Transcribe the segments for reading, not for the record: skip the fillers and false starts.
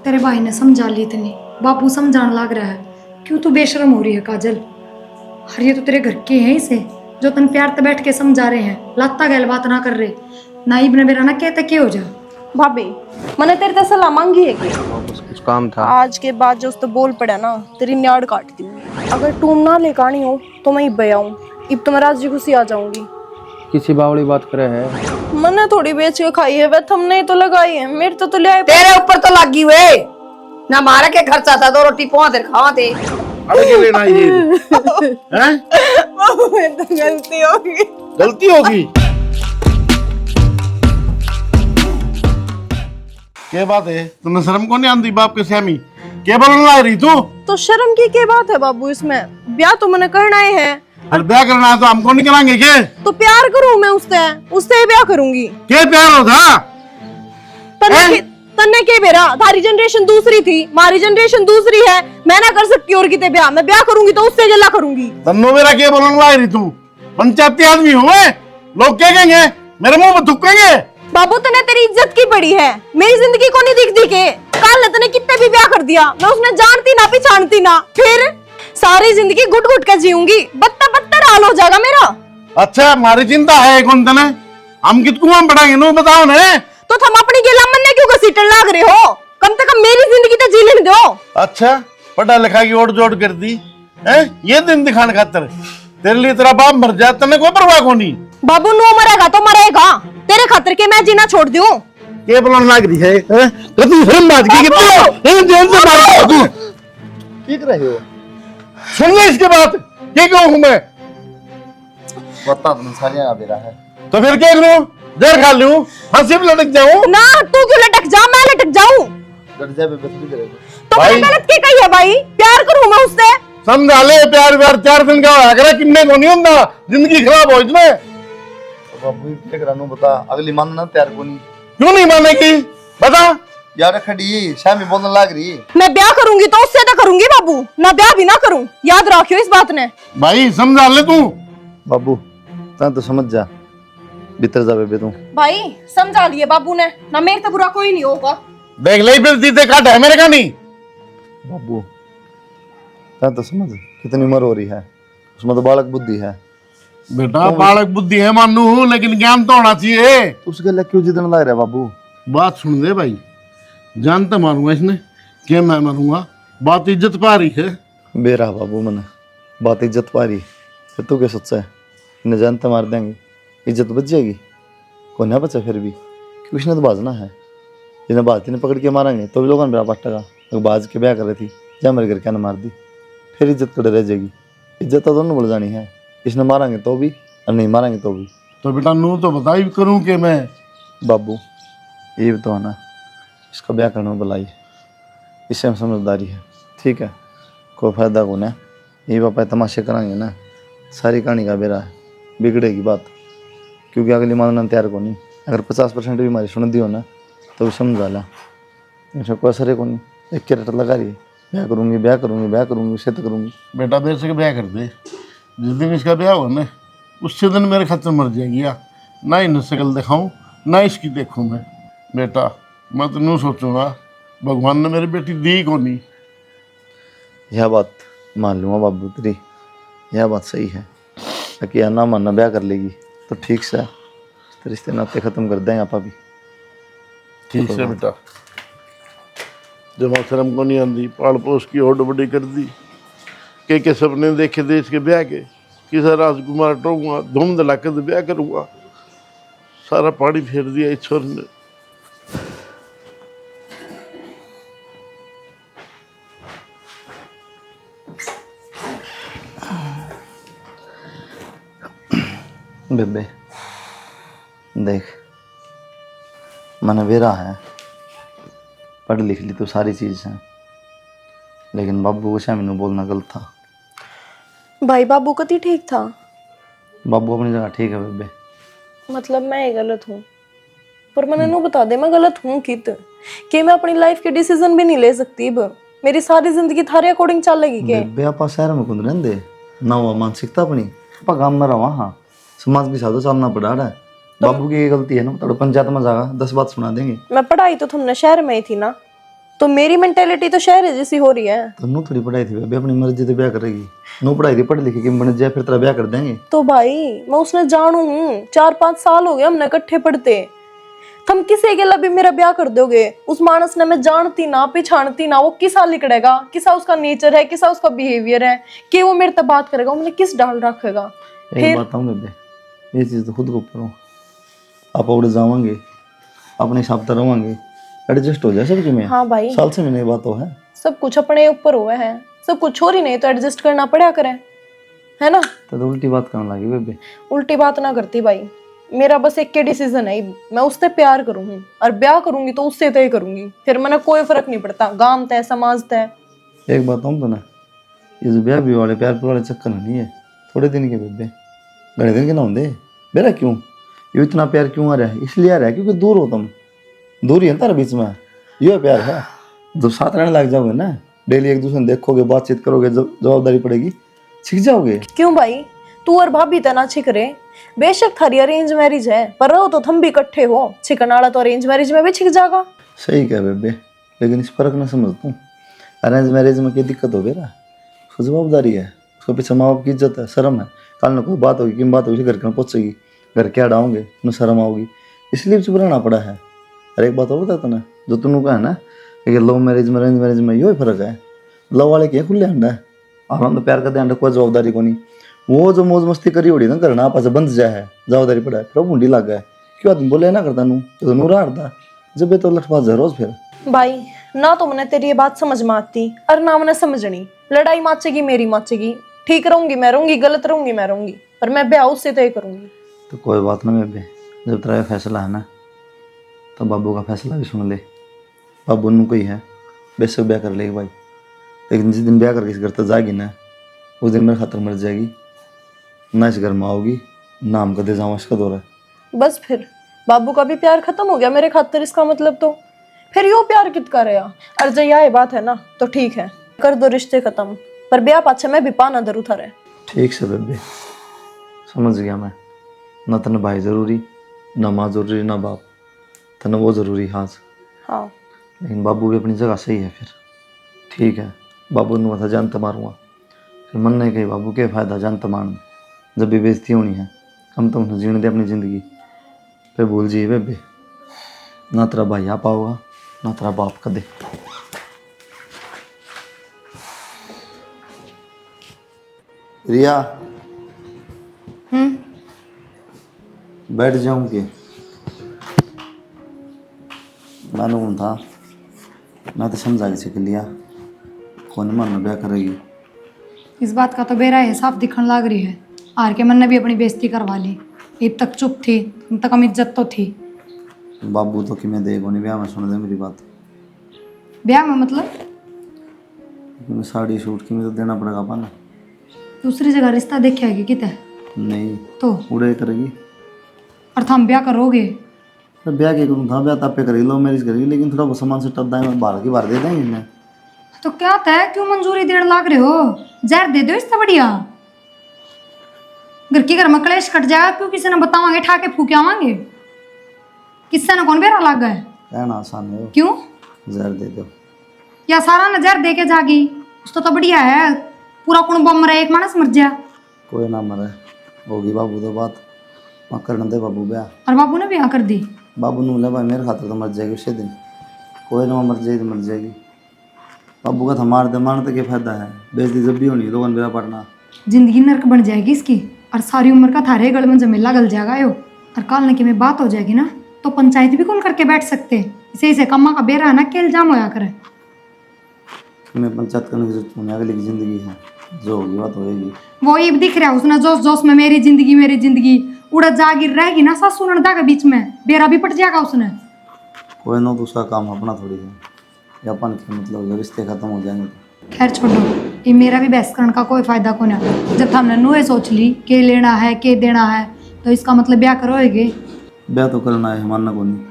तेरे भाई ने समझा ली इतनी, बापू समझाने लग रहा है। क्यों तू बेशरम हो रही है काजल? अरे ये तो तेरे घर के हैं इसे, जो तन प्यार से बैठ के समझा रहे हैं, लाता गैल बात ना कर रहे। नाइब ने मेरा ना कहते के हो जा। भाभी मैंने तेरे से सलाह मांगी है कि वापस कुछ काम था। आज के बाद जो उस तो बोल पड़ा ना तेरी न्याड़ काट दूंगी। अगर तुम ना लेकर आनी हो तो मैं इब आऊं, इब तो मैं राजी खुशी आ जाऊंगी। किसी बावड़ी बात करे है। मैंने थोड़ी बेच के खाई है वह, तुमने ही तो लगाई है। मेरे तो ले आए तेरे ऊपर तो लगी हुए ना, मारा के खर्चा था, 2 रोटी पहुंच देर खावा थे। अब क्या लेना ये हैं? बाबू मेरे तो गलती होगी। गलती होगी। क्या बात है, तुमने शर्म को नहीं आती बाप के स्यामी? क्या बोलने लग रही तू? तो शर्म की क्या बात है बाबू इसमें? ब्याह तो मैंने करना ही है। अरे ब्याह करना है तो हमको नहीं कराएंगे क्या? तो प्यार करूं मैं उससे, उससे ही ब्याह करूंगी। क्या प्यार होता? तन्ने के बेरा थारी जनरेशन दूसरी थी, हमारी जनरेशन दूसरी है। मैं ना कर सकती और किते ब्याह, मैं ब्याह करूंगी तो उससे जला करूंगी। तन्नो मेरा क्या बोलने लग रही तू? पंचायती आदमी हुए, लोग क्या कहेंगे? मेरे मुंह पे थूकेंगे। बाबू तने तेरी इज्जत की बड़ी है, मेरी जिंदगी को नहीं दिख दी के। कल तने कितने भी ब्याह कर दिया, मैं उसने जानती ना पहचानती ना, फिर सारी जिंदगी घुट घुट के जीऊंगी, बत्ता बत्तर हाल हो जाएगा मेरा। अच्छा हमारी चिंता है कौन तने? हम कित कुआं बढ़ाएंगे नो बताओ ने? तो तुम अपनी गिला मन क्यों घसीटन लाग रहे हो? कम से कम मेरी जिंदगी तो जी लेने दो। अच्छा पढ़ा लिखा की ओढ़ जोड़ कर दी है ये दिन दिखाने खातर? तेरे लिए तेरा बाप मर जाए तने कोई परवाह को नहीं। बाबू नो मरेगा तो मरेगा, तेरे खातर के मैं जीना छोड़ दूं। क्या बोलने लग रही है? कभी शर्म बात की कितने जेल से मार तू? ठीक रहे हो? सुन ले इसके बाद क्या कहूँ मैं? बता तुम सारियां आ रहा है तो फिर क्या करूँ? जहर खा लूं, फांसी पे लटक जाऊं? ना तू क्यों लटक जा, मैं लटक जाऊं। डर जाए बेबे थोड़ी देर तो मैंने गलत क्या कही है भाई? प्यार करूं मैं उससे। समझा ले, प्यार व्यार 4 दिन का होया करे, किन्ने को नहीं होता, जिंदगी खराब हो इसमें। बाबू क्या करानू बता, अगली मान ना तैयार को नहीं। क्यों नहीं मानेगी बता? यार खड़ी शामी बोलने लग रही। मैं ब्याह करूंगी तो उससे तो करूंगी बाबू, ना ब्याह भी ना करूं, याद रखियो इस बात ने। भाई समझा ले तू। बाबू ता तो समझ जा, भीतर जा बेबे तू। भाई समझा लिए बाबू ने, ना मेरे तो बुरा कोई नहीं होगा। देख ले फिर दीदे काट है मेरे का नहीं। बाबू ता तो समझ कितनी उम्र हो रही है, उसमें तो बालक बुद्धि है। बेटा बालक बुद्धि है मानू, लेकिन ज्ञान तो होना चाहिए। उसके लिए क्यों जिदन लग रहा है बाबू? बात सुन दे भाई, जान तो मारूंगा इसने, क्या मैं मारूंगा? बात इज्जत पा रही है। बेरा बाबू मैंने बात इज्जत पा रही फिर तू क्या सोचा है? इन्हें जानते मार देंगे, इज्जत बच जाएगी? को ना बचा फिर भी, क्योंकि इसने तो बाजना है। जिन्हें बात ने पकड़ के मारेंगे तो भी लोगों ने बराबर टका। अगर बाज के ब्याह कर रही थी जा मेरे घर क्या मार दी, फिर इज्जत कड़े रह जाएगी। इज्जत तो दोनों बढ़ जानी है, इसने मारेंगे तो भी और नहीं मारेंगे तो भी। तो बेटा नू तो बता ही करूं कि मैं? बाबू ये भी तो है ना, इसका ब्याह करने में बुलाई, इससे हम समझदारी है, ठीक है? कोई फायदा को ना, ये पापा तमाशे कराएंगे ना, सारी कहानी का बेरा है, बिगड़ेगी बात। क्योंकि अगली मानना तैयार को नहीं। अगर 50% भी हमारी सुन दी हो ना तो भी समझा ला, ऐसा कोई असर है को नहीं। एक के रट लगा रही है, ब्याह करूंगी ब्याह करूंगी ब्याह करूंगी, उसे तो करूंगी। बेटा देर से ब्याह कर दे, जिस दिन इसका ब्याह हुआ ना उससे दिन मेरे खत्म मर जाएगी। या ना इन शक्ल दिखाऊं ना इसकी देखूं मैं। बेटा मैं तो यूँ सोचूंगा भगवान ने मेरी बेटी दी को नहीं। यह बात मान लूँगा बाबू तेरी, यह बात सही है। ताकि ना मानना ब्याह कर लेगी तो ठीक से तो रिश्ते नाते ख़त्म कर दें आप भी। ठीक है बेटा, जब शर्म को नहीं आती, पाल पोस की होड़ बड़ी कर दी, के सपने देखे देश के ब्याह के, किसा राजकुमार टोऊंगा, धूम धड़ाके से ब्याह करूंगा, सारा पानी फेर दिया इस छोर ने। बेबे देख, मैंने वेरा है, पढ़ लिख ली तो सारी चीज़ है, लेकिन बाबू को शामी बोलना गलत था। भाई बाबू कति ठीक था। बाबू अपनी जगह ठीक है बेबे। मतलब मैं ही गलत हूँ, पर मैंने नो बता दे मैं गलत हूँ कित कि मैं अपनी लाइफ के डिसीजन भी नहीं ले सकती। अब मेरी सारी जिंदगी थारे अकॉर्डिंग चलेगी के? बेबे आप शहर में कौन रहते ना, वो मानसिकता अपनी आप गाँव में रहा, हाँ समाज के साथ चलना पड़ा रहा है। बाबू की गलती है ना, तो पंचायत में जागा 10 बात सुना देंगे। मैं पढ़ाई तो तुमने शहर में ही थी ना। तो मेरी मेंटेलिटी तो शहर जैसी हो रही है। तो नू थोड़ी पढ़ाई थी बेबे, अपनी मर्जी से ब्याह करेगी। नू पढ़ाई थी, पढ़ लिखी के बन जाए फिर तेरा ब्याह कर देंगे। तो भाई मैं उसने जानू हूँ, 4-5 साल हो गए हमने इकट्ठे पढ़ते। तुम किसी के लिए भी मेरा ब्याह कर दोगे, उस मानस ने मैं जानती ना पहचानती ना, वो किसा लिखड़ेगा, किसा उसका नेचर है, किसा उसका बिहेवियर है कि वो मेरे तक बात करेगा, वो मुझे किस डाल रखेगा। एक बात बताऊं बेबे, ये चीज़ तो खुद को ऊपर हो, आप उड़ जाओगे, अपने हिसाब से रहोगे, एडजस्ट हो जाए सबकी में। हाँ भाई, साल से मैंने बात हो है, सब कुछ अपने ऊपर हुआ है, सब कुछ छोरी नहीं तो एडजस्ट करना पड़ा करे, है ना। तो उल्टी बात करने लगी बेबे। उल्टी बात ना करती भाई, मेरा बस एक के डिसीजन है, मैं उससे प्यार करूंगी और ब्याह करूंगी तो उससे तय करूंगी, फिर मैंने कोई फर्क नहीं पड़ता, गांव तय समाज तय। एक बात बताऊं तो ना, ये जो ब्याह भी वाले प्यार वाले चक्कर नहीं है, थोड़े दिन के बेबे, बड़े दिन के ना होंगे। मेरा क्यों ये इतना प्यार क्यों आ रहा है? इसलिए आ रहा है क्योंकि दूर हो तुम, दूर ही है तारा बीच में, ये प्यार है। जब साथ रहने लग जाओगे ना, डेली एक दूसरे देखोगे, बातचीत करोगे, जब जवाबदारी पड़ेगी सीख जाओगे। क्यों भाई, तू और भाभी तना छिक रहे, बेशक थारी अरेंज मैरिज है पर रहो तो तुम भी इकट्ठे हो, छिकन वाला तो अरेंज मैरिज में भी छिक जाएगा। सही कह बेबे, लेकिन इस फर्क ना समझ तू। अरेंज मैरिज में क्या दिक्कत हो बेरा, उसको जवाबदारी है, उसको पीछे माँ बाप की इज्जत है, शर्म है, कल ना कोई बात होगी, किन बात होगी, घर कहाँ पहुँचेगी, घर क्या डाऊंगे, न शर्म आओगी, इसलिए चुप रहना पड़ा है। अरे एक बात और बता ना, जो तूने कहा ना कि लव मैरिज में अरेंज मैरिज में यही फर्क है। लव वाले क्या खुले अंडा है, आराम तो प्यार का ध्यान रखो, जवाबदारी को नहीं। वो जो मौज मस्ती करी होड़ी ना करना आपस बंद जाए है, जवाबदारी पड़ा है, फिर मुंडी लग गया क्यों आदमी बोले ना करता नू तो नूरा हरता जब तो लठबाज है रोज। फिर भाई ना तो मैंने तेरी ये बात समझ में आती और ना मैंने समझनी, लड़ाई माचेगी मेरी माचेगी, ठीक रहूंगी मैं रहूंगी, गलत रहूंगी मैं रहूंगी, पर मैं ब्याह उससे तय करूंगी। तो कोई बात ना बेबे, जब तेरा फैसला है ना तो बाबू का फैसला भी सुन ले। बाबू नू कोई है बेशक ब्याह कर लेगी भाई, लेकिन जिस दिन ब्याह करके इस घर तक जाएगी ना, उस दिन मेरे खातर मर जाएगी, ना इस घर में आओगी, ना हम कदे जाऊँ इसका दौरा। बस फिर बाबू का भी प्यार खत्म हो गया मेरे खातिर, इसका मतलब तो फिर यो प्यार कितना रहा। और जब यह बात है ना तो ठीक है, कर दो रिश्ते खत्म, पर ब्याह पाछे मैं भी पाना जरूर था रहे। ठीक से बेबे, समझ गया मैं, ना तन भाई जरूरी, ना माँ जरूरी, ना बाप, तन वो जरूरी। हाँ लेकिन बाबू भी अपनी जगह सही है। फिर ठीक है, बाबू ने बता जानता मारूंगा, फिर मन नहीं कही बाबू के फायदा जानता मारने, जब भी बेइज्जती होनी है कम तो उन्हें जीने दे अपनी ज़िंदगी। फिर भूल जी बेबे, ना तेरा भाई आ पाओगा ना तेरा बाप कदे। रिया बैठ जाऊं के मालूम था ना, तो समझा के लिया कौन मन ब्याह करेगी। इस बात का तो बेरा है साफ दिखने लग रही है, हार के मन ने भी अपनी बेइज्जती करवा ली। अब तक चुप थी, तुम तक हम इज्जत तो थी। बाबू तो कि मैं देगा नहीं ब्याह में, सुन दे मेरी बात। ब्याह में मतलब मैं साड़ी सूट की में तो देना पड़ेगा पाना। दूसरी जगह रिश्ता देखे है किते नहीं तो उड़े करेगी, और थम ब्याह करोगे। तो ब्याह के करूँ था, ब्याह तापे करेगी, लो मैरिज करेगी, लेकिन थोड़ा बहुत सामान से टप दाएं बाहर की बाहर दे देंगे इन्हें। तो क्या तय क्यों मंजूरी देने लाग रहे हो, जहर दे दो इससे बढ़िया। घर के घर में कलेश कट जाएगा, क्यों किसी ने बतावांगे, ठाके फूके आवांगे, किससे ना कौन बेरा लाग गए। कहना आसान है, क्यों जहर दे दो या सारा न जहर दे के जागी, उसको तो बढ़िया है, पूरा कुणबा मरे एक मानस मर जा। कोई ना मरे, होगी बाबू तो बात, वहाँ करने दे बाबू ब्याह। और बाबू ने भी हाँ कर दी। बाबू ने बोला भाई मेरे खातर तो मर जाएगी उसी दिन, कोई ना मर जाएगी तो मर जाएगी। बाबू का था मार दे, मारने तो क्या फायदा है, बेइज्जती जब भी होनी है लोगों बेरा पड़ना। जिंदगी नर्क बन जाएगी इसकी, और सारी उम्र का थारे गल में जमेला गल जाएगा यो। और काल न की में बात हो जाएगी ना तो पंचायत भी कौन करके बैठ सकते, इसे कम्मा का बेरा है ना, के इल्जाम होया करे। मैं पंचायत करने की जरूरत नहीं, अगली की जिंदगी है, जो होगी बात होगी। वो ये दिख रहा है उसने जोश जोश में मेरी जिंदगी उड़ा जागिर रहेगी ना सासू नंदा के बीच में, बेरा भी पट जाएगा उसने। कोई ना तो उसका काम अपना थोड़ी है, या अपन के मतलब जब रिश्ते खत्म हो जाएंगे तो। खैर छोड़ो, ये मेरा भी बहस करने का कोई फायदा को ना। जब हमने नुए सोच ली के लेना है के देना है, तो इसका मतलब ब्याह करोगे। ब्याह तो करना है, मानना को नहीं,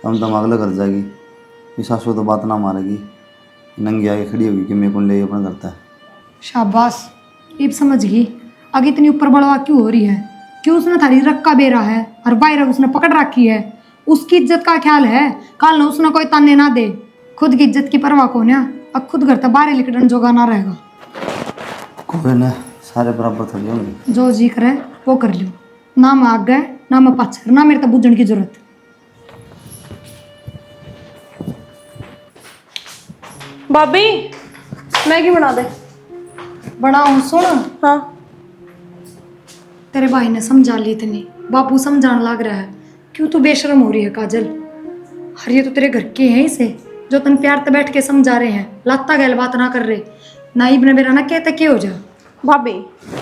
हम तो अगले घर जाएगी, ये सासू तो बात ना मारेगी, नंगी आगे खड़ी होगी कि मेरे को ले अपना करता है। शाबाश, अब समझ गई आगे इतनी ऊपर बढ़वा क्यों हो रही है, क्यों उसने थारी रक्का बेरा है और बाहर उसने पकड़ रखी है, उसकी इज्जत का ख्याल है, कल न उसने कोई ताने ना दे, खुद की इज्जत की परवाह को ना, अब खुद घर तक बाहर निकलने जोगा ना रहेगा। कोई ना, सारे बराबर थोड़ी होंगे। जो जी करे वो कर लियो, ना मैं आगे ना मैं पाछे, ना मेरे तक बुझण की जरूरत। भाभी मैगी बना दे। बनाऊं सुन, हाँ तेरे भाई ने समझा ली इतनी, बापू समझाने लग रहा है। क्यों तू बेशरम हो रही है काजल? हर ये तो तेरे घर के हैं इसे, जो तन प्यार से बैठ के समझा रहे हैं, लाता गैल बात ना कर रहे। नाइब ने मेरा ना कहते के हो जा। भाभी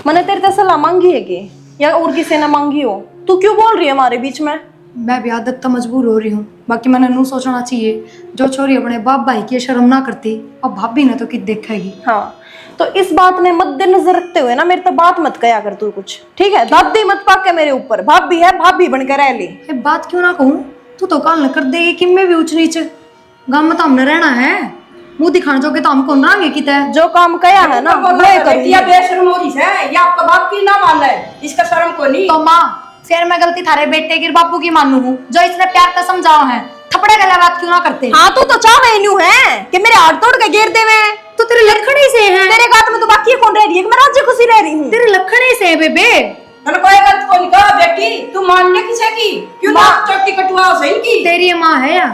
मैंने तेरे से सलाह मांगी है कि या और किसी ने मांगी हो? तू क्यों बोल रही है हमारे बीच में? मैं भी आदत तो मजबूर हो रही हूँ, बाकी मैंने नू सोचना चाहिए। जो छोरी अपने बाप भाई की शर्म ना करती, अब भाभी ने तो कि देखेगी। हाँ तो इस बात ने मद्देनजर रखते हुए ना मेरे तो बात मत कया कर तू कुछ, ठीक है? दादी मत पाक के मेरे ऊपर, भाभी है भाभी बनकर रह ली। ये बात क्यों ना कहूँ, तू तो काल न कर देगी कि मैं भी ऊंच नीच। गाँव में तो हमने रहना है, मुंह दिखाने जोगे तो हम कौन रहेंगे कि तय। जो काम कया है ना वो करूंगी। या बेशर्म हो रही है, या आपका बाप की ना मान है, इसका शर्म को नहीं। तो माँ फिर मैं गलती थारे बेटे की बापू की मानू हूँ, जो इसने प्यार का समझाओ है। थपड़े गला बात क्यों ना करते? हाँ तू तो चाह न्यू है कि मेरे हाथ तोड़ के गिर दे में। तो तेरे लखड़े से है, तेरे गात में तो बाकी कौन रह रही है? मैं राज्य खुशी रह रही हूँ। तेरे लखड़े से है बेबे। मैंने कोई गलत को नहीं कहा बेटी, तू मानने किसे की? क्यों ना चोटी कटवा सही की? तेरी माँ है या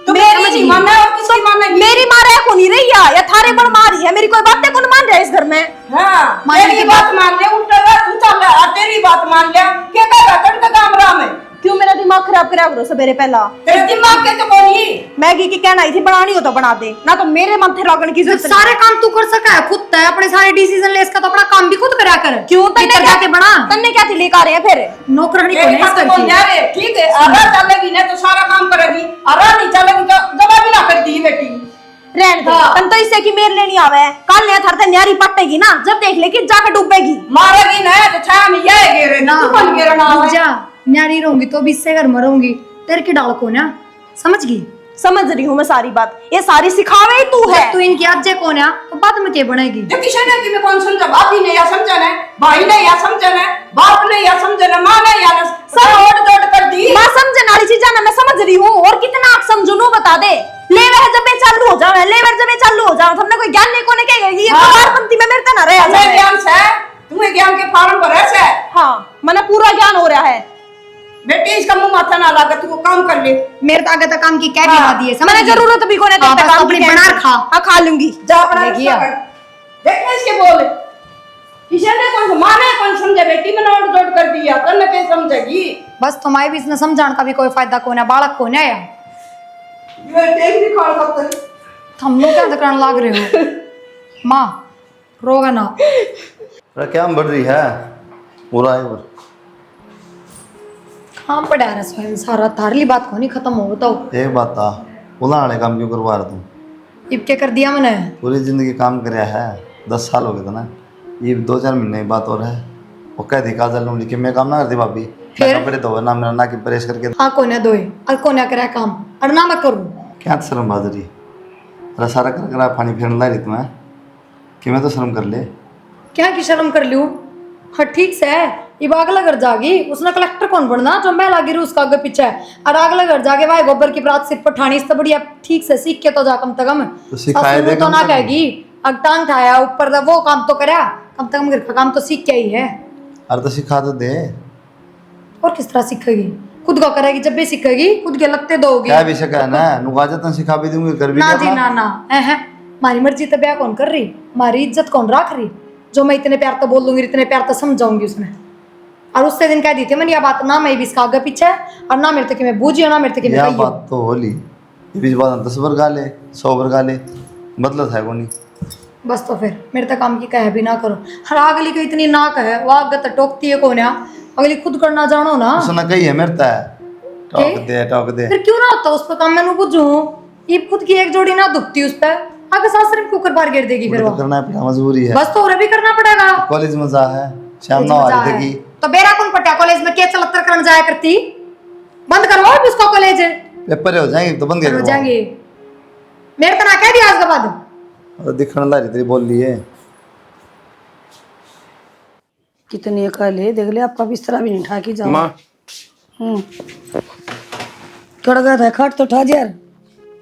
तू मेरी नहीं मानना और किसकी मानेगी? मेरी माँ रह को नहीं रही या थारे बड़ मारी है? मेरी कोई बातें कौन मान रहा है इस घर में? हाँ, मानने मेरी की बात मान ले, उल्टा तू चल रहा, तेरी बात मान लिया, क्या कहेगा कट का काम राम है? क्यों मेरा दिमाग खराब करा करो सवेरे पहला? तेरे दिमाग के तो बोली मैगी की कहना आई थी बनानी हो तो बना दे, ना तो मेरे माथे लागण की जरूरत सारे काम तू कर सका है खुद तय, अपने सारे डिसीजन ले, इसका तो अपना काम भी खुद करा कर। क्यों तन्ने क्या के बना तन्ने क्या थी लेकर आ रहे हैं फिर? नौकरानी को तेरी नहीं बात तो करती। जा रे, ठीक है, आरा चलेगी ना तो सारा काम करेगी, आरा नहीं चलेगी तो दबा भी ना करती बेटी। रहने दे, तन तो इससे की मेर लेनी आवे, कल ने थरते न्यारी पटेगी ना, जब देख ले कि जाकर डूबेगी। मारेगी ना तो छाया में ये गिरे, तू बन गिरना है। जा न्यारी रहूंगी तो भी इससे घर मरूंगी, तेरे की डाल को ना समझ गई। समझ रही हूँ मैं सारी बात, ये सारी सिखावे ही तू है। तू इनकी आजे को ना तो बाद में क्या बनेगी? जो किसी ने कि मैं कौन समझा, भाभी ने या समझना है, भाई ने या समझना है, बाप ने या समझना, माँ ने या सब ओट दोट कर दी। माँ समझने वाली चीज ना मैं समझ रही हूँ, और कितना आप समझो नो बता दे। लेवर जब ये चालू हो जावे, लेवर जब ये चालू हो जावे, तुमने कोई ज्ञान नहीं कोने के ये परिवारपंथी में मेरे तना रहे। तुम्हें ज्ञान से, तुम्हें ज्ञान के फार्म भरे से। हाँ मैंने पूरा ज्ञान हो रहा है बेटी, इसका मुंह माथा ना लगा, तू वो काम कर ले। मेरे तो आगे तक काम की क्या दिला दी है, समझ मैंने गई? जरूरत भी कोने हाँ, तेरे बस काम अपनी की बना है। खा। हाँ खा लूंगी। जा अपना देखिए। रिश्ता कर। देखना इसके बोल, किसी ने कौन माने कौन समझे, बेटी मैंने ओट दोट कर दिया, तन्ने के समझेगी। बस तुम्हारी भी इसने समझाने का भी कोई फायदा को ना, बालक को ना या ये टेक भी खा सकते। हम लोग क्या करने लाग रहे हो? माँ रोगा ना। अरे क्या बढ़ रही है? पूरा है और हाँ पड़ा रहा स्वयं सारा, थारली बात को नहीं खत्म हो बताओ। एक बात था, उला वाले काम क्यों करवा रहा तुम? इब क्या कर दिया मैंने? पूरी जिंदगी काम कराया है, 10 साल हो गए थे ना, ये 2-4 महीने की बात और है। वो कहती काजल ने लिखी, मैं काम ना करती भाभी, फिर? कपड़े तो ना मेरा ना की प्रेस करके। हाँ कोने दोए और कोने करे काम और ना मैं करूँ। क्या शर्म बाजरी? अरे सारा कर करा पानी फेरने ला रही तुम्हें कि मैं तो शर्म कर ले। क्या की शर्म कर लूँ? हाँ ठीक से है, ये अगला घर जागी, उसने कलेक्टर कौन बनना जो मैं लागी रू उसका आगे पीछे, और अगला घर जाके भाई गोबर की बरात सिर पर ठानी, इससे बढ़िया ठीक से सीख के तो जा कम से कम। तो सिखाए दे तो कम ना से कम। कहेगी अब टांग ठाया ऊपर वो काम तो करा, कम से कम घर का काम तो सीख के ही है। अरे तो सिखा तो दे। और किस तरह सीखेगी? खुद का करेगी, जब भी सीखेगी खुद के लगते दोगी। क्या भी सिखा है ना, नुगाजा तो सिखा भी दूंगी, कर भी ना क्या जी अपना? ना है हमारी मर्जी तो ब्याह कौन कर रही, हमारी इज्जत कौन रख रही? जो मैं इतने प्यार तो बोल दूंगी, इतने प्यार तो समझाऊंगी उसने। और उससे दिन कह दी थी मैंने यह बात, ना मैं भी इसका आगे पीछे और ना मेरे तक मैं बूझी ना मेरे तक मैं यह कही। बात तो होली, ये बीच बात 10 बार गा ले, 100 बार गा ले, मतलब है कोनी। बस तो फिर मेरे तक काम की कह भी ना करो। हर अगली को इतनी ना कहे, वो आगे तो टोकती है कौन, अगली खुद करना जानो ना। उसने कही है मेरे तक टॉक दे। फिर क्यों ना होता उस पर काम, मैंने बुझू ये खुद की एक जोड़ी ना दुखती उस पर, आगे सासरे में कुकर बार गिर देगी फिर तो वो। करना पड़ा, मजबूरी है। बस तो और भी करना पड़ेगा। कॉलेज में जा है, शाम ना आ रही थी तो बेरा कौन पटा कॉलेज में क्या चलत्तर करने जाया करती? बंद करवाओ भी उसका कॉलेज, पेपर हो जाएंगे तो बंद हो कर जाएंगे। मेरे तो ना कह दिया आज के बाद। दिखने ला रही तेरी बोल रही है। कितनी अकल है, देख ले आपका बिस्तरा भी नहीं ठाकी जाओ। माँ चढ़ गया था खट तो ठा यार।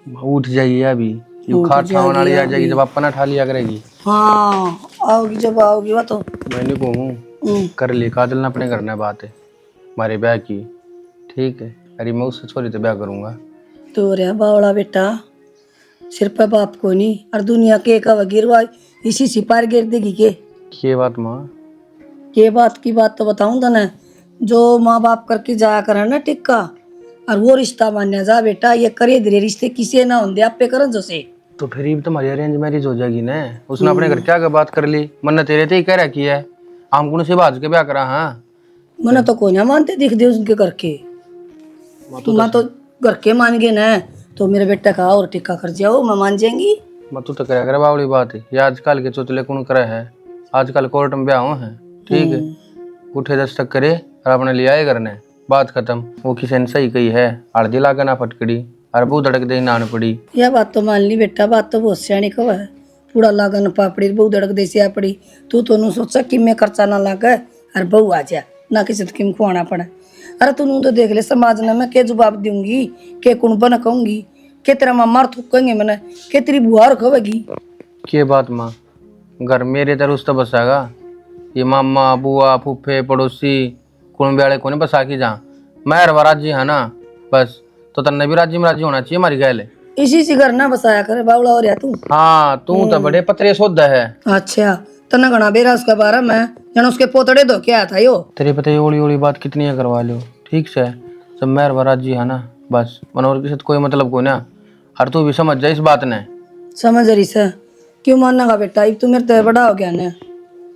उठ जाइए अभी, यू खा ठावन वाली आ जाएगी जब अपना ठा लिया करेगी। हाँ आओगी जब आओगी वह तो। मैंने कहूँ कर ली काजल ने अपने करना बात है हमारे ब्याह की, ठीक है। अरे मैं उससे छोरी तो ब्याह करूंगा। तो रे बावड़ा बेटा, सिर पे बाप को नहीं और दुनिया के का गिरवा इसी सिपार गिर देगी के। ये बात माँ, ये बात की बात तो बताऊं तो ना, जो माँ बाप करके जाया करे ना टिक्का और वो रिश्ता मान्या जा बेटा, ये करे धीरे रिश्ते किसी ना होंगे आप पे करन जो से। तो फिर ये तुम्हारी अरेंज मैरिज हो जाएगी ना। उसने अपने घर क्या बात कर ली, मन तेरे ते ही कह रखी है हम कौन से बाज के ब्याह करा। हाँ मना तो कोई ना मानते दिख दे उसके घर के, तुम तो घर के मान गए ना, तो मेरे बेटा का और टिक्का कर जाओ मैं मान जाएंगी। मैं तू तो करे करे बावड़ी बात है, ये आजकल के चोचले कौन करे है, आजकल कोर्ट में ब्याह है, ठीक है। उठे दस्तक करे और अपने ले आए करने, बात खत्म। वो किसी ने सही कही है, हल्दी लागे ना फटकड़ी और बहु धड़क दे नान पड़ी। यह बात तो मान ली बेटा, बात तो बहुत सियाणी कब है। पूरा लागन पापड़ी बहु धड़क दे सिया पड़ी, तू तो सोचा कि मैं खर्चा ना लागे और बहू आ जा ना किसी तो किम खुआना पड़े। अरे तू तो देख ले समाज ने मैं के जवाब दूंगी, के कुण बन कहूंगी, के तेरा माँ मार थूकेंगे मैंने, के तेरी बुआ रखोगी। के बात माँ, घर मेरे तरह उस तो बसागा, ये मामा बुआ फूफे पड़ोसी कुंबे वाले को बसा की जा। मैं हर राज्य है ना बस, तो तन्ने भी राज्य में राज्य होना चाहिए हमारी गैल। इसी से घर ना बसाया करे बावड़ा और या तू। हाँ तू तो बड़े पतरे सोदा है। अच्छा तना घना बेरा उसके बारे में जन उसके पोतड़े धो के आया था यो। तेरे पता ओली ओली बात कितनी है करवा लो, ठीक से। सब मेहर राज्य है ना बस, मनोहर के साथ कोई मतलब कोई ना। और तू भी समझ जा इस बात ने। समझ रही से क्यों मानना का बेटा, अब तू मेरे तेरे बड़ा हो गया ना,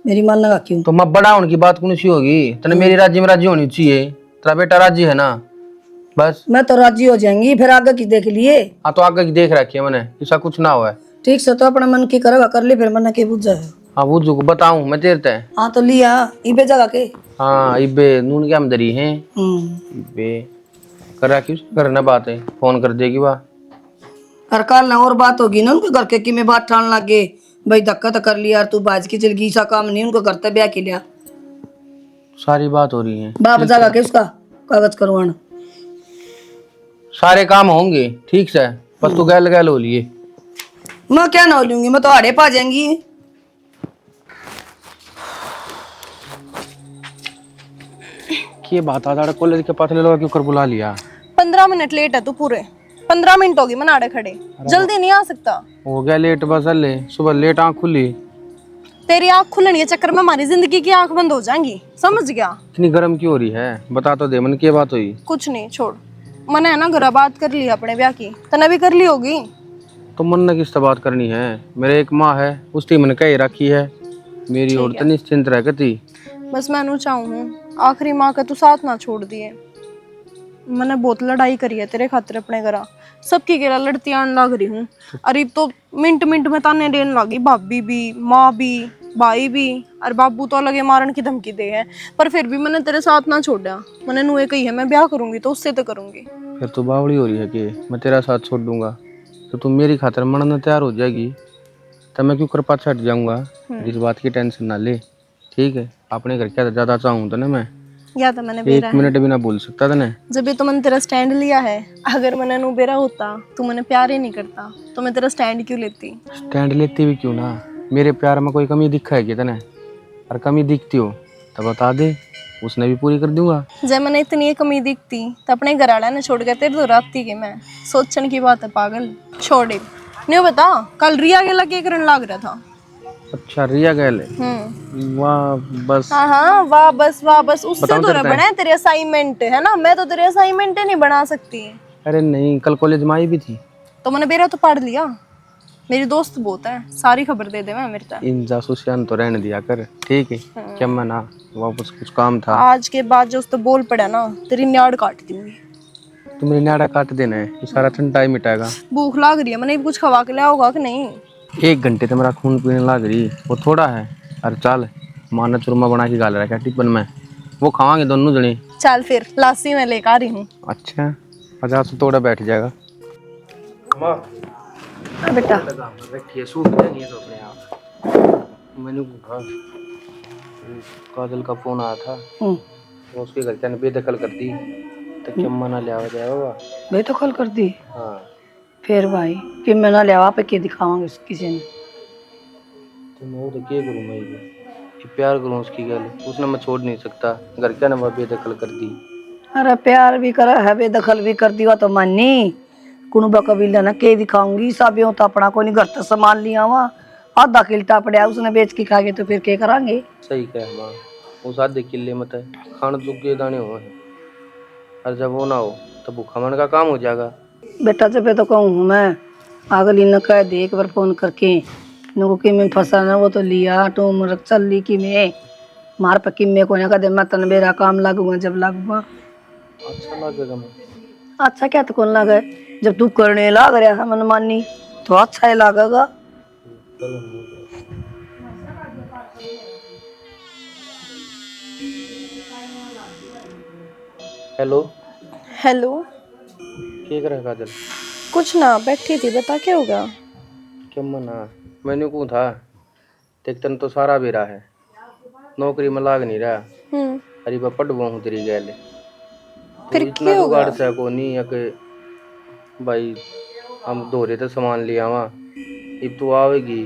मेरी मानना का क्यों। तो मैं बड़ा उनकी बात कौन सी होगी, तने मेरी राज्य में राज्य होनी चाहिए, तेरा बेटा राज्य है ना बस। मैं तो राजी हो जाएंगी, फिर आगे की देख लिए। हाँ तो आगे की देख रखी है मैंने, ऐसा कुछ ना हुआ है। ठीक से तो अपना मन की करेगा कर ले, फिर मन के बुझ जाए। हाँ बुझू को बताऊं मैं तेरे ते। हाँ तो लिया इबे जगह के। हाँ इबे नून क्या मदरी है इबे कर रखी करना बात है, फोन कर देगी वाह। और कल ना और बात होगी ना उनके घर के कि मैं बात ठान लगे भाई धक्का तो कर लिया, तू बाज की चल गई, ऐसा काम नहीं उनको करते ब्याह के लिया। सारी बात हो रही है, बाप जगह के उसका कागज करवाना, सारे काम होंगे ठीक से, बस तू गैल गैल हो लिए। मैं क्या ना हो लूंगी, मैं तो आड़े पा जाएंगी। ये बात आधा कॉलेज के पास ले लो क्यों कर बुला लिया। 15 मिनट लेट है तू, पूरे 15 मिनट होगी मनाड़े खड़े, जल्दी नहीं आ सकता। हो गया लेट बस, अल्ले सुबह लेट आँख खुली। तेरी आँख खुलने के चक्कर में हमारी जिंदगी की आँख बंद हो जाएंगी, समझ गया। इतनी गर्म क्यों हो रही है, बता तो दे मन की बात हुई। कुछ नहीं छोड़, मैंने है ना घर बात कर ली अपने ब्याह की, तने भी कर ली होगी। तो मन ने किस बात करनी है, मेरे एक माँ है उसकी मन कह रखी है, मेरी और तो निश्चिंत रह गती। बस मैं नू चाहूँ आखिरी माँ का तू साथ ना छोड़ दिए। मैंने बहुत लड़ाई करी है तेरे खातिर अपने घर, सबकी गेला लड़ती आने लग रही हूँ। अरे तो मिनट मिनट में ताने देने लगी, भाभी भी माँ भी भाई भी, और बाबू तो लगे मारन की धमकी दे है, पर फिर भी मैंने तेरे साथ ना छोड़ा। मैंने नुए कही है मैं ब्याह करूंगी तो उससे तो करूंगी। फिर तो बावड़ी हो रही है कि मैं तेरा साथ छोड़ दूंगा, तो तुम मेरी खातिर मरना तैयार हो जाएगी, तब मैं क्यों कर पास हट जाऊंगा। इस बात की टेंशन ना ले, ठीक है। अपने घर क्या ज्यादा चाहूँ तो ना मैं या तो मैंने एक मिनट भी ना बोल सकता था ना। जब भी तो मैंने तेरा स्टैंड लिया है, अगर मैंने नु बेरा होता तो मैंने प्यार ही नहीं करता, तो मैं तेरा स्टैंड क्यों लेती। स्टैंड लेती भी क्यों ना, मेरे प्यार में कोई कमी दिखा है क्या तने, और कमी दिखती हो तो बता दे, उसने भी पूरी कर दूंगा। जब मैंने इतनी कमी दिखती तो अपने घर वाला ने छोड़ के तेरे तो राती के मैं सोचने की बात है पागल। छोड़ नहीं बता, कल रिया के लगे करने लग रहा था। अच्छा रिया गैल वाह बस। हाँ वाह बस उससे तो बना है तेरे असाइनमेंट है ना, मैं तो तेरे असाइनमेंट ही नहीं बना सकती। अरे नहीं कल कॉलेज में आई भी थी तो मैंने बेरा तो पढ़ लिया, मेरी दोस्त बहुत है, सारी खबर दे दे मैं मेरे तक। इन जासूसियान तो रहने दिया कर, ठीक है। क्या मना वापस कुछ काम था। आज के बाद जो उसको बोल पड़ा ना तेरी न्याड़ काट दूंगी। तुम मेरी नाड़ा काट देना है, ये सारा ठंडा ही मिटाएगा। भूख लग रही है, मैंने कुछ खवा के लिया होगा कि नहीं। 1 घंटे तो मेरा खून पीने लग रही, वो थोड़ा है। अरे चल माना चूरमा बना के गाल रखा टिफिन में, वो खावांगे दोनों जने। चल फिर लासी में लेकर आ रही हूँ। अच्छा 50 तो थोड़ा बैठ जाएगा। बेटा रखिए सूख जाएंगे तो अपने आप। मैंने कहा काजल का फोन आया था, तो उसके घर ने बेदखल कर दी, तो क्या मना लिया जाएगा। मैं तो कॉल कर दी। हाँ फिर भाई कि मैं ना लिया पे के दिखावांगे किसी ने। तो मैं तो क्या करूँ मैं कि प्यार करूँ उसकी गल उसने मैं छोड़ नहीं सकता। घर क्या ना बेदखल कर दी। अरे प्यार भी करा है बेदखल भी कर दिया तो मानी कुणबा कबीला ना के दिखाऊंगी सब यूं तो अपना को नहीं घर तक सामान लिया हुआ आधा किल्टा पड़ा उसने बेच के खा गए तो फिर क्या करांगे। सही कह माँ। उस आधे किले मत है खान जोगे दाने हुए हैं और जब वो ना हो तो भूखा मन का काम हो जाएगा। बेटा जब तो कहूँ मैं अगली न कह दे एक बार फोन करके इनको कि मैं फंसा ना वो तो लिया तो मर चल ली कि मैं मार पक्की में को ना कह दे मैं तन मेरा काम लागूंगा जब लागूंगा। अच्छा लगेगा मैं। अच्छा क्या तो कौन लगे जब तू करने लाग रहा है मनमानी तो अच्छा ही लागेगा। Hello hello. क्या कर रहा है काजल? कुछ ना, बैठी थी, बता क्या होगा। क्या मना मैंने कहा था देख तन तो सारा भी रहा है नौकरी में लाग नहीं रहा। हम्म। अरे मैं पढ़वा हूँ तेरी गैल तो फिर इतना क्या होगा। जुगाड़ से को नहीं है कि भाई हम दोहरे तो सामान ले आवा। अब तू आवेगी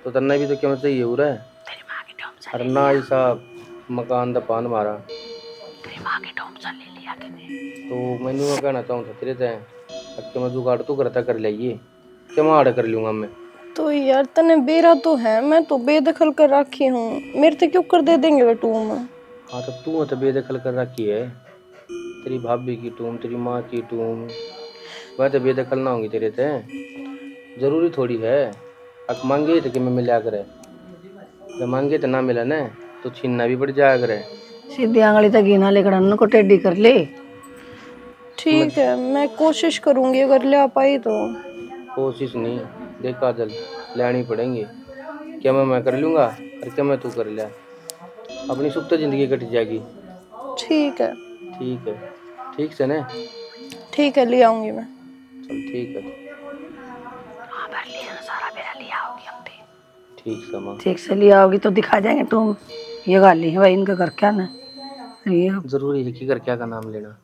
तो तन्ना भी तो क्या चाहिए हो रहा है। अरे ना ऐसा मकान दा पान मारा तो मैंने वो कहना चाहूँ था तेरे ते कि मैं जुगाड़ तू करता कर लिये क्या मैं आड़ कर लूँगा मैं। तो यार तने बेरा तो है, मैं तो बेदखल कर रखी हूँ, मेरे से क्यों कर दे देंगे वे टूम। हाँ तो तू तो बेदखल कर रखी है तेरी भाभी की टूम तेरी माँ की टूम मैं तो बेदखल ना होंगी तेरे ते। जरूरी थोड़ी है अक मांगे तो कि मैं मिला करे जब मांगे तो ना मिला ना तो छीनना भी पड़ जाया करे। सीधी आंगली तक गिना लेकर अन्न को टेढ़ी कर ले। ठीक है, मैं कोशिश करूंगी, अगर ले आ पाई तो। कोशिश नहीं देख काजल लेनी पड़ेंगी क्या मैं कर लूँगा और क्या मैं तू कर लिया अपनी सुख तो जिंदगी कट जाएगी। ठीक है। ठीक है ठीक से ना। ठीक है, ले आऊंगी मैं। चल ठीक है ठीक से माँ। ठीक से लिया होगी तो दिखा जाएंगे तुम ये गाली है भाई इनका घर क्या ना ये जरूरी है कि कर क्या का नाम लेना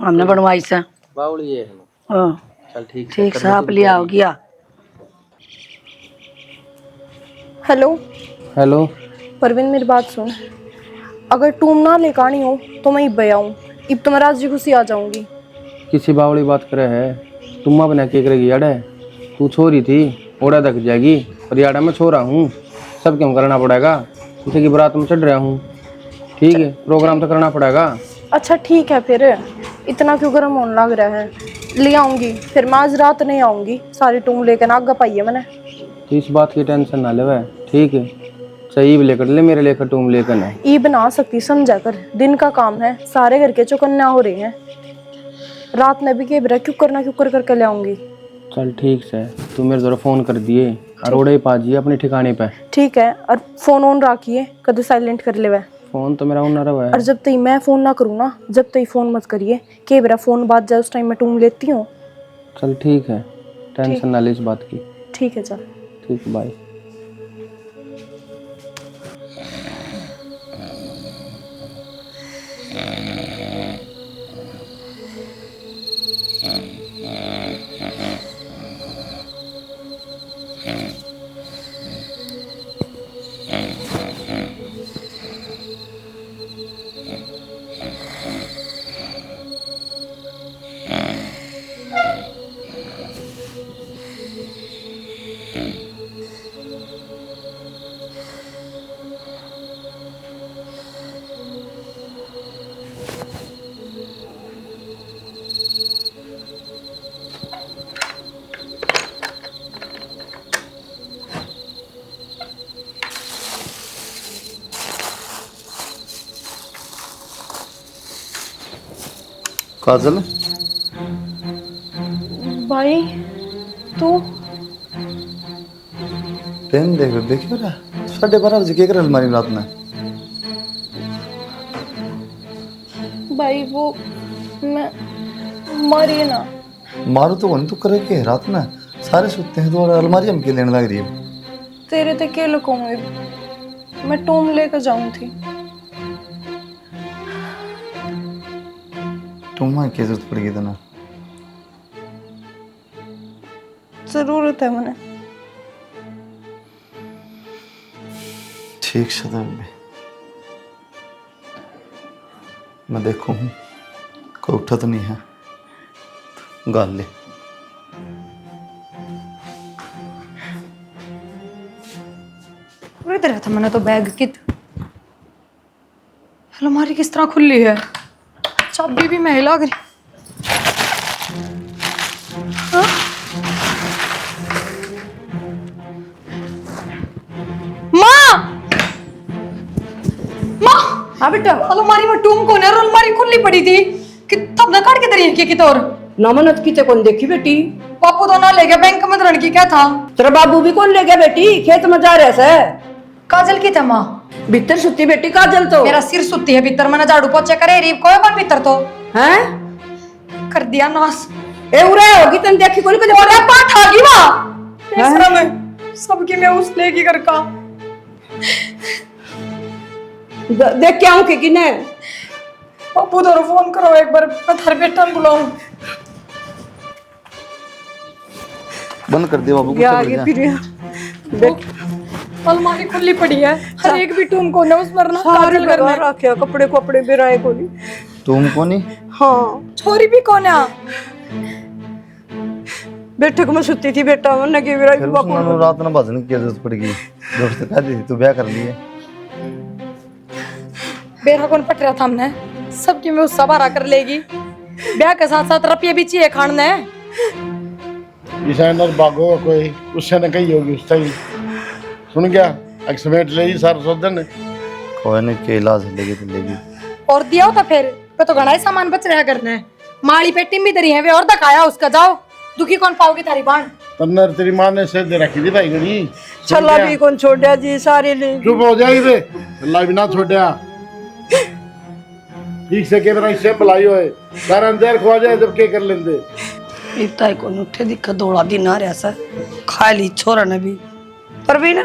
हमने बनवाई सा। बावली ये है ना। हाँ, चल ठीक से ठीक कर से ले आप तू लिया तैयारी। होगी हेलो हेलो परवीन, मेरी बात सुन, अगर टूम ना लेकर आनी हो तो मैं इब आऊँ, इब तो मैं राजी खुशी आ जाऊंगी। किसी बावली बात करे है तुम माँ बना के करेगी यार तू छोरी थी ओड़ा तक जाएगी और यार मैं छोरा हूँ सब क्यों करना पड़ेगा किसी की बारात में चढ़ रहा हूँ। ठीक है प्रोग्राम तो करना पड़ेगा। अच्छा ठीक है, फिर इतना क्यों गर्म होने लग रहा है, ले आऊंगी, फिर मैं आज रात नहीं आऊंगी, सारी टूम लेकर आगा पाई है मैंने। तो इस बात की टेंशन ना ले ठीक है सही भी लेकर ले मेरे लेकर तुम लेकर ना। ई बना सकती समझा कर, दिन का काम है, सारे घर के चौकन्ना हो रहे हैं, रात में भी के बरा क्यों कर करके ले आऊंगी। चल ठीक से तू मेरे जरा फोन कर दिए और ओड़े पा जिए अपने ठिकाने पे। ठीक है, और फोन ऑन रखिए, कभी साइलेंट कर ले वह। फोन तो मेरा ऑन रहा है। और जब तक मैं फोन ना करूँ ना, जब तक फोन मत करिए, के बरा फोन बात जाए उस टाइम मैं टूम लेती हूँ। चल ठीक है टेंशन ना ले इस बात की। ठीक है चल। ठीक बाय। काजल भाई तू पेन देखियो रा 12:30 बजे के कर अलमारी में रात में। भाई वो मैं मरी ना। मारो तो कौन तू करे के रात में सारे सोते हैं तो अलमारी हम के लेने लग रही है। तेरे ते के लुकाऊंगी, मैं टूम लेकर जाऊं थी। तुम की जरूरत पड़ेगी तो ना जरूरत है मैंने। ठीक से मैं देखूं कोई उठा तो नहीं है, गाल ले। इधर था मैंने तो बैग की अलमारी किस तरह खुली है, चाबी भी मैं लग रही। हाँ? माँ माँ, हाँ बेटा, अलमारी में टूम कौन है और अलमारी खुली पड़ी थी कि तब ना काट के दरी है कि तोर नमनत की ते कौन देखी बेटी? पापू तो ना ले गया बैंक में धरण की क्या था। तेरा बाबू भी कौन ले गया बेटी? खेत में जा रहे से। काजल की था माँ, भीतर सुती बेटी काजल तो। मेरा सिर सुती है भीतर, मैंने झाड़ू पोछे करे रीब को कौन भीतर तो हैं? कर दिया नाश। ए उरे होगी तन देखी कोनी को और पाठ आ गई माँ तीसरा में सबकी मैं उस लेगी घर का देख के आऊं के किने? पापू तो फोन करो एक बार, मैं थारे बेटा बुलाऊं। बंद कर दे बाबू, ये कुत्ते आगे बढ़ फिर जा। देख अलमारी खुली पड़ी है, हर एक भी टूम को ना उस पर ना सारे काजल लगा करना। रखे कपड़े कपड़े बिराए कोनी। तुम को नहीं हाँ छोरी भी कौन है? बैठक में सुती थी बेटा, मन के बिराए फिर बापू उसने रात में भजन की जरूरत पड़ गई, दोस्त कह दी तू ब्याह कर लिए। बेरा कौन पट रहा था हमने, सबकी मैं उस सवारा कर लेगी। ब्याह के साथ साथ रुपये भी चाहिए खाने है। डिजाइनर बागो कोई उससे न कही होगी उस टाइम सुन गया एक्समेट ले जी सारा सोचन कोई नहीं के इलाज लेगी तो लेगी। और दिया हो तो फिर पे तो घना ही सामान बच रहा करना है। माड़ी पेटी में दरी है वे और दखाया उसका, जाओ दुखी कौन पाओगे तारी बाण। तन्नर तेरी माँ ने से दे रखी थी भाई गणी छला भी कौन छोड़या जी, सारे ले चुप हो जाएगी बे, अल्लाह बिना छोड़या ठीक से कैमरा इससे बुलाई होए सारा अंदर खवा जाए जब के कर लेंदे। इतना को उठे दिक्कत दौड़ा दिन आ रहा सा खा ली छोरा ने भी पर भी न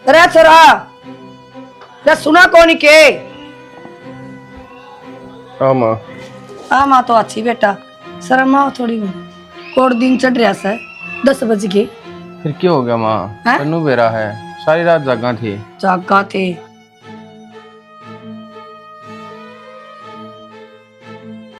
रे छोरा रे सुना कौन के? हाँ माँ, हाँ माँ तो अच्छी बेटा, शर्म आओ थोड़ी कोड दिन चढ़ रहा सा 10 बज के। फिर क्या हो गया माँ? हैं? तन्नू बेरा है, सारी रात जागा थी। जागा थे